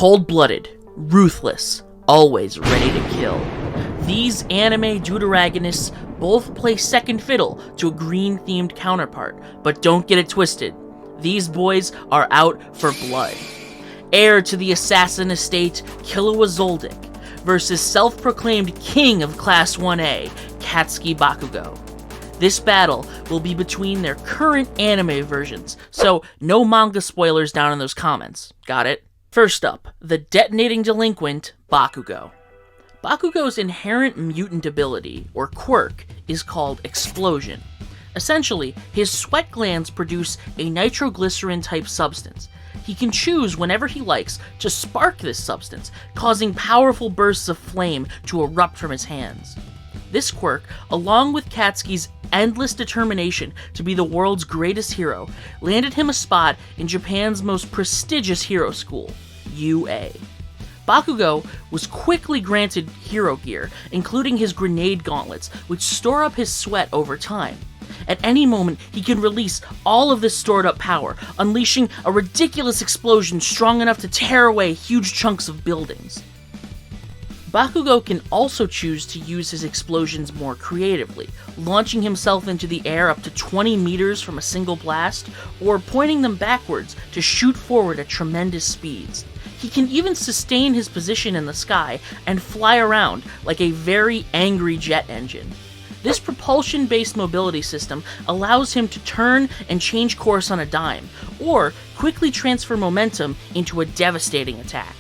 Cold-blooded, ruthless, always ready to kill. These anime deuteragonists both play second fiddle to a green-themed counterpart, but don't get it twisted. These boys are out for blood. Heir to the Assassin Estate Killua Zoldyck versus self-proclaimed king of Class 1A, Katsuki Bakugou. This battle will be between their current anime versions, so no manga spoilers down in those comments. Got it? First up, the detonating delinquent, Bakugou. Bakugou's inherent mutant ability, or quirk, is called explosion. Essentially, his sweat glands produce a nitroglycerin-type substance. He can choose whenever he likes to spark this substance, causing powerful bursts of flame to erupt from his hands. This quirk, along with Katsuki's endless determination to be the world's greatest hero, landed him a spot in Japan's most prestigious hero school, UA. Bakugou was quickly granted hero gear, including his grenade gauntlets, which store up his sweat over time. At any moment, he can release all of this stored up power, unleashing a ridiculous explosion strong enough to tear away huge chunks of buildings. Bakugou can also choose to use his explosions more creatively, launching himself into the air up to 20 meters from a single blast, or pointing them backwards to shoot forward at tremendous speeds. He can even sustain his position in the sky and fly around like a very angry jet engine. This propulsion-based mobility system allows him to turn and change course on a dime, or quickly transfer momentum into a devastating attack.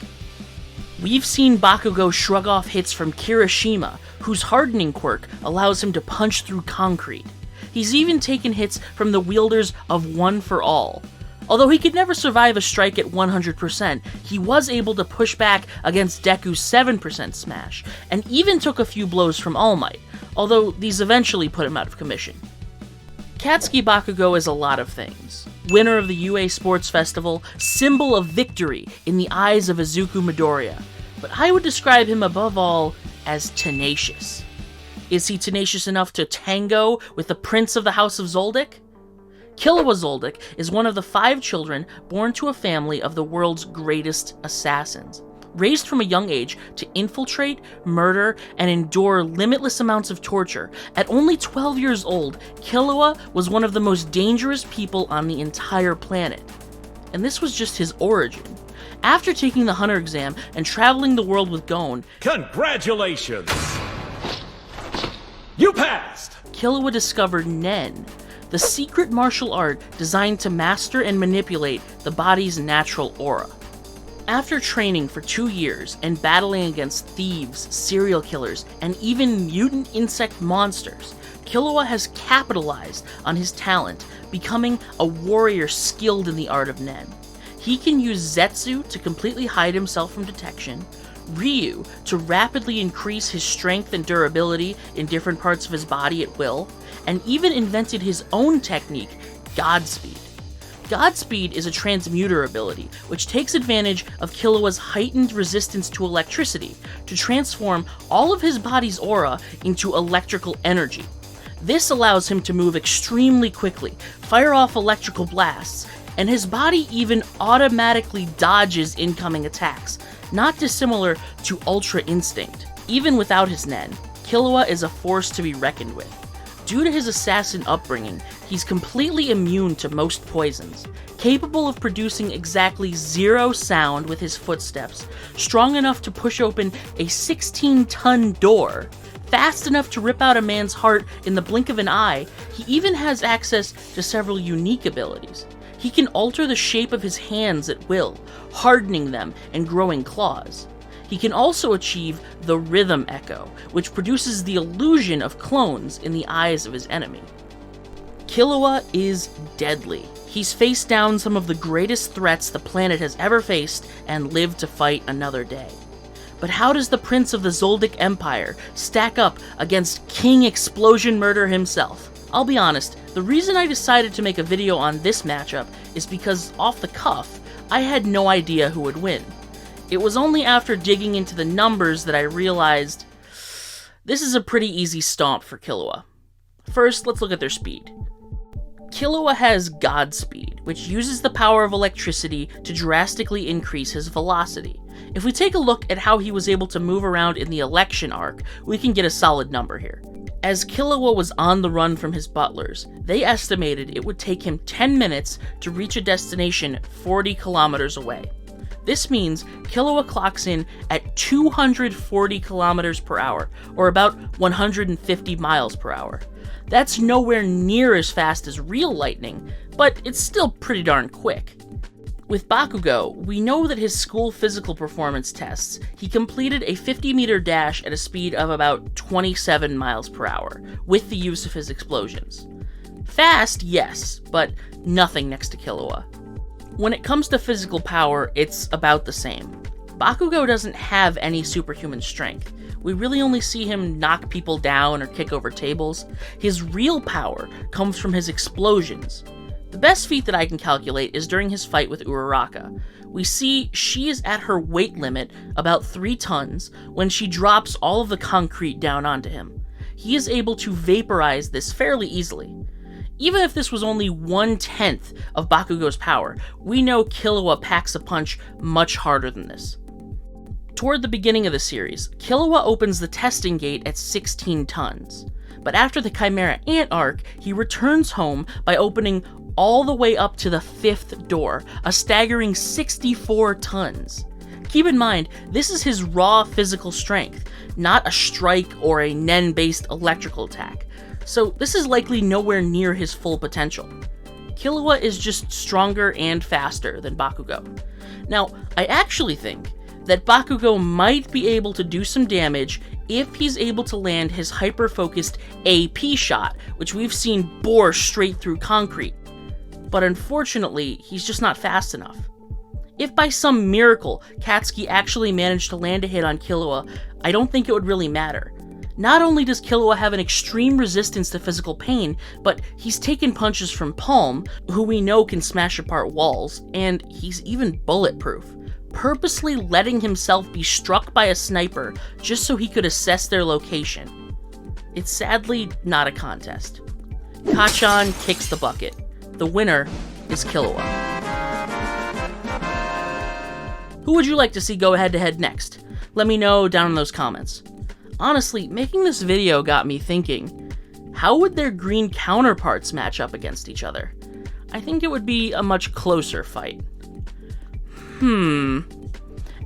We've seen Bakugou shrug off hits from Kirishima, whose hardening quirk allows him to punch through concrete. He's even taken hits from the wielders of One for All. Although he could never survive a strike at 100%, he was able to push back against Deku's 7% smash, and even took a few blows from All Might, although these eventually put him out of commission. Katsuki Bakugou is a lot of things. Winner of the UA Sports Festival, symbol of victory in the eyes of Izuku Midoriya, but I would describe him above all as tenacious. Is he tenacious enough to tango with the Prince of the House of Zoldyck? Killua Zoldyck is one of the 5 children born to a family of the world's greatest assassins. Raised from a young age to infiltrate, murder, and endure limitless amounts of torture, at only 12 years old, Killua was one of the most dangerous people on the entire planet. And this was just his origin. After taking the Hunter exam and traveling the world with Gon, congratulations! You passed! Killua discovered Nen, the secret martial art designed to master and manipulate the body's natural aura. After training for 2 years and battling against thieves, serial killers, and even mutant insect monsters, Killua has capitalized on his talent, becoming a warrior skilled in the art of Nen. He can use Zetsu to completely hide himself from detection, Ryu to rapidly increase his strength and durability in different parts of his body at will, and even invented his own technique, Godspeed. Godspeed is a transmuter ability, which takes advantage of Killua's heightened resistance to electricity to transform all of his body's aura into electrical energy. This allows him to move extremely quickly, fire off electrical blasts, and his body even automatically dodges incoming attacks, not dissimilar to Ultra Instinct. Even without his Nen, Killua is a force to be reckoned with. Due to his assassin upbringing, he's completely immune to most poisons, capable of producing exactly 0 sound with his footsteps, strong enough to push open a 16-ton door, fast enough to rip out a man's heart in the blink of an eye. He even has access to several unique abilities. He can alter the shape of his hands at will, hardening them and growing claws. He can also achieve the Rhythm Echo, which produces the illusion of clones in the eyes of his enemy. Killua is deadly. He's faced down some of the greatest threats the planet has ever faced and lived to fight another day. But how does the Prince of the Zoldyck Empire stack up against King Explosion Murder himself? I'll be honest, the reason I decided to make a video on this matchup is because, off the cuff, I had no idea who would win. It was only after digging into the numbers that I realized this is a pretty easy stomp for Killua. First, let's look at their speed. Killua has Godspeed, which uses the power of electricity to drastically increase his velocity. If we take a look at how he was able to move around in the election arc, we can get a solid number here. As Killua was on the run from his butlers, they estimated it would take him 10 minutes to reach a destination 40 kilometers away. This means Killua clocks in at 240 kilometers per hour, or about 150 miles per hour. That's nowhere near as fast as real lightning, but it's still pretty darn quick. With Bakugou, we know that his school physical performance tests, he completed a 50-meter dash at a speed of about 27 miles per hour, with the use of his explosions. Fast, yes, but nothing next to Killua. When it comes to physical power, it's about the same. Bakugou doesn't have any superhuman strength. We really only see him knock people down or kick over tables. His real power comes from his explosions. The best feat that I can calculate is during his fight with Uraraka. We see she is at her weight limit, about 3 tons, when she drops all of the concrete down onto him. He is able to vaporize this fairly easily. Even if this was only 1/10 of Bakugou's power, we know Killua packs a punch much harder than this. Toward the beginning of the series, Killua opens the testing gate at 16 tons. But after the Chimera Ant arc, he returns home by opening all the way up to the 5th door, a staggering 64 tons. Keep in mind, this is his raw physical strength, not a strike or a Nen-based electrical attack, so this is likely nowhere near his full potential. Killua is just stronger and faster than Bakugou. Now, I actually think that Bakugou might be able to do some damage if he's able to land his hyper-focused AP shot, which we've seen bore straight through concrete. But unfortunately, he's just not fast enough. If by some miracle Katsuki actually managed to land a hit on Killua, I don't think it would really matter. Not only does Killua have an extreme resistance to physical pain, but he's taken punches from Palm, who we know can smash apart walls, and he's even bulletproof, purposely letting himself be struck by a sniper just so he could assess their location. It's sadly not a contest. Kacchan kicks the bucket. The winner is Killua. Who would you like to see go head-to-head next? Let me know down in those comments. Honestly, making this video got me thinking, how would their green counterparts match up against each other? I think it would be a much closer fight.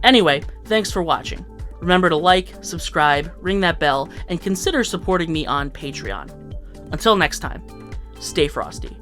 Anyway, thanks for watching. Remember to like, subscribe, ring that bell, and consider supporting me on Patreon. Until next time, stay frosty.